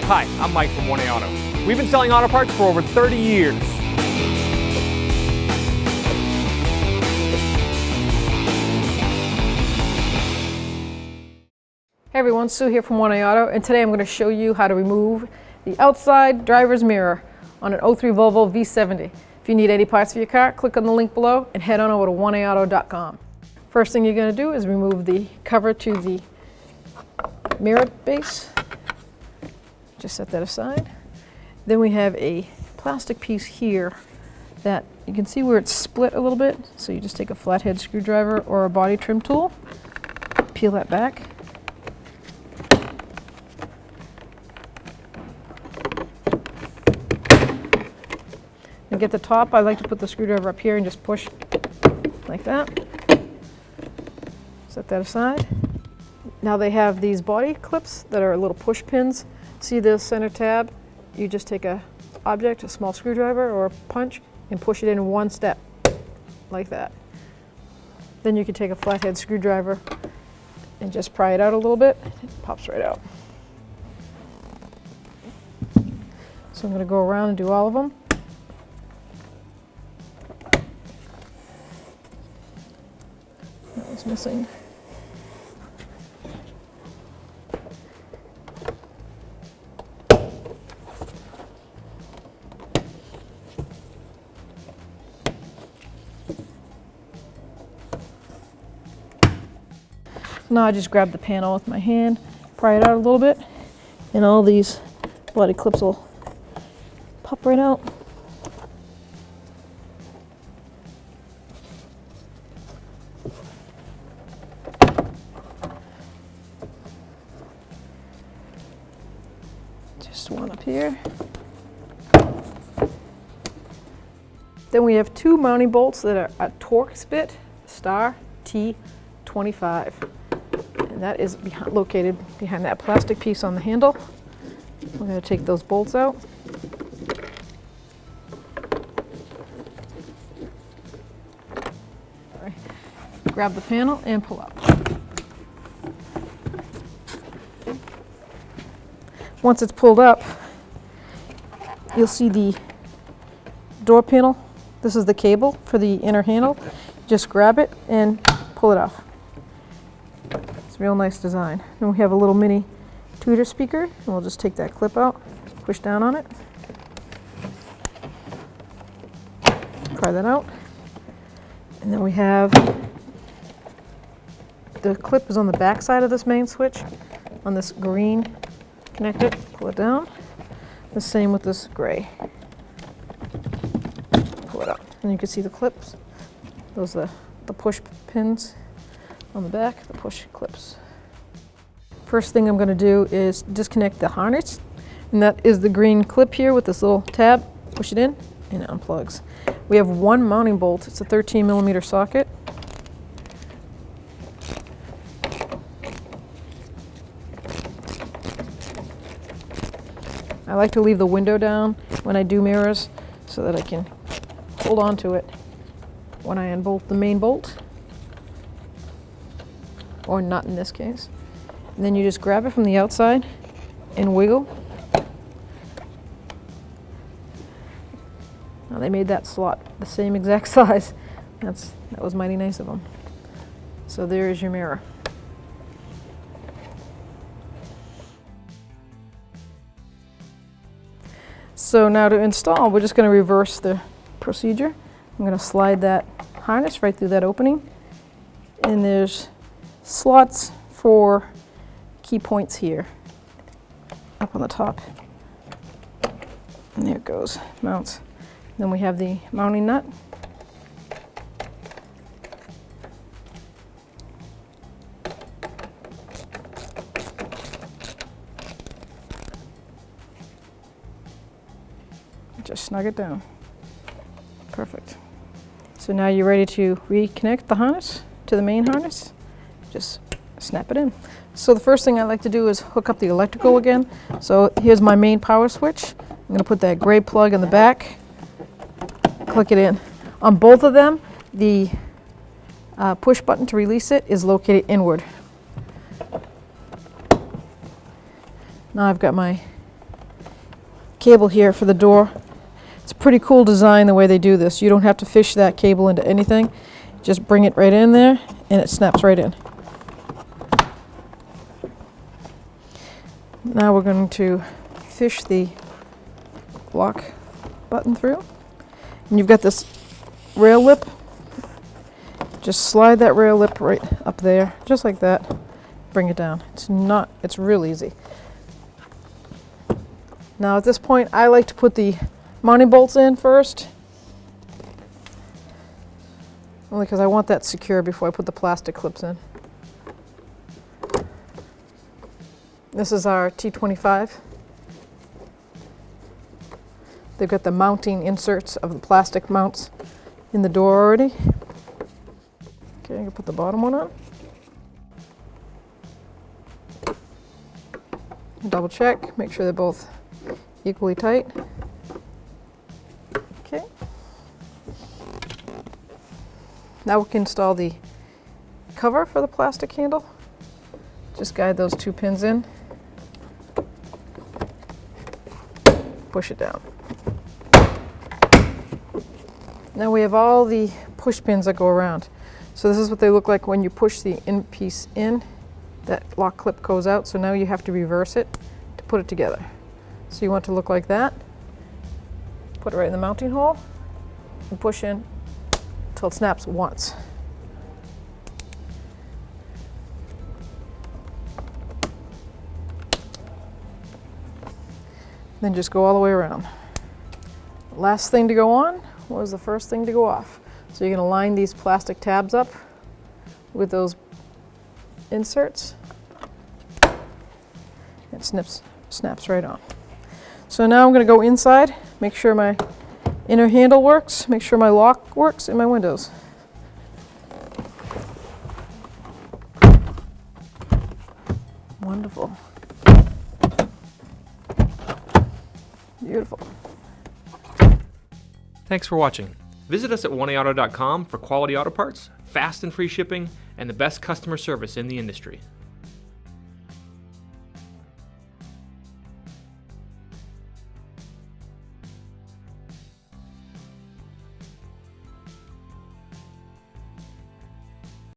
Hi, I'm Mike from 1A Auto. We've been selling auto parts for over 30 years. Hey everyone, Sue here from 1A Auto, and today I'm going to show you how to remove the outside driver's mirror on an 03 Volvo V70. If you need any parts for your car, click on the link below and head on over to 1aauto.com. First thing you're going to do is remove the cover to the mirror base. Just set that aside. Then we have a plastic piece here that you can see where it's split a little bit. So you just take a flathead screwdriver or a body trim tool, peel that back. And get the top, I like to put the screwdriver up here and just push like that. Set that aside. Now they have these body clips that are little push pins. See the center tab? You just take a object, a small screwdriver or a punch, and push it in one step, like that. Then you can take a flathead screwdriver and just pry it out a little bit. It pops right out. So I'm going to go around and do all of them. That was missing. Now I just grab the panel with my hand, pry it out a little bit, and all these body clips will pop right out. Just one up here. Then we have two mounting bolts that are a Torx bit, star T25. And that is located behind that plastic piece on the handle. We're going to take those bolts out. Sorry. Grab the panel and pull up. Once it's pulled up, you'll see the door panel. This is the cable for the inner handle. Just grab it and pull it off. Real nice design. And we have a little mini tweeter speaker, and we'll just take that clip out, push down on it, pry that out, and then we have the clip is on the back side of this main switch on this green connector. Pull it down. The same with this gray. Pull it out, and you can see the clips. Those are the push pins. On the back, the push clips. First thing I'm going to do is disconnect the harness, and that is the green clip here with this little tab. Push it in and it unplugs. We have one mounting bolt. It's a 13mm socket. I like to leave the window down when I do mirrors so that I can hold on to it when I unbolt the main bolt. Or not in this case. And then you just grab it from the outside and wiggle. Now they made that slot the same exact size. That was mighty nice of them. So there is your mirror. So now to install, we're just going to reverse the procedure. I'm going to slide that harness right through that opening. And there's slots for key points here up on the top, and there it goes, mounts. Then we have the mounting nut. Just snug it down. Perfect. So now you're ready to reconnect the harness to the main harness. Just snap it in. So the first thing I like to do is hook up the electrical again. So here's my main power switch. I'm going to put that gray plug in the back, click it in. On both of them, the push button to release it is located inward. Now I've got my cable here for the door. It's a pretty cool design the way they do this. You don't have to fish that cable into anything. Just bring it right in there and it snaps right in. Now we're going to fish the lock button through. And you've got this rail lip. Just slide that rail lip right up there, just like that. Bring it down. It's real easy. Now at this point, I like to put the mounting bolts in first. Only because I want that secure before I put the plastic clips in. This is our T25. They've got the mounting inserts of the plastic mounts in the door already. Okay, I'm gonna put the bottom one on. Double check, make sure they're both equally tight. Okay. Now we can install the cover for the plastic handle. Just guide those two pins in. Push it down. Now we have all the push pins that go around. So this is what they look like when you push the in piece in. That lock clip goes out, so now you have to reverse it to put it together. So you want to look like that. Put it right in the mounting hole and push in until it snaps once. Then just go all the way around. Last thing to go on was the first thing to go off. So you're going to line these plastic tabs up with those inserts. It snaps right on. So now I'm going to go inside, make sure my inner handle works, make sure my lock works in my windows. Wonderful. Beautiful. Thanks for watching. Visit us at oneauto.com for quality auto parts, fast and free shipping, and the best customer service in the industry.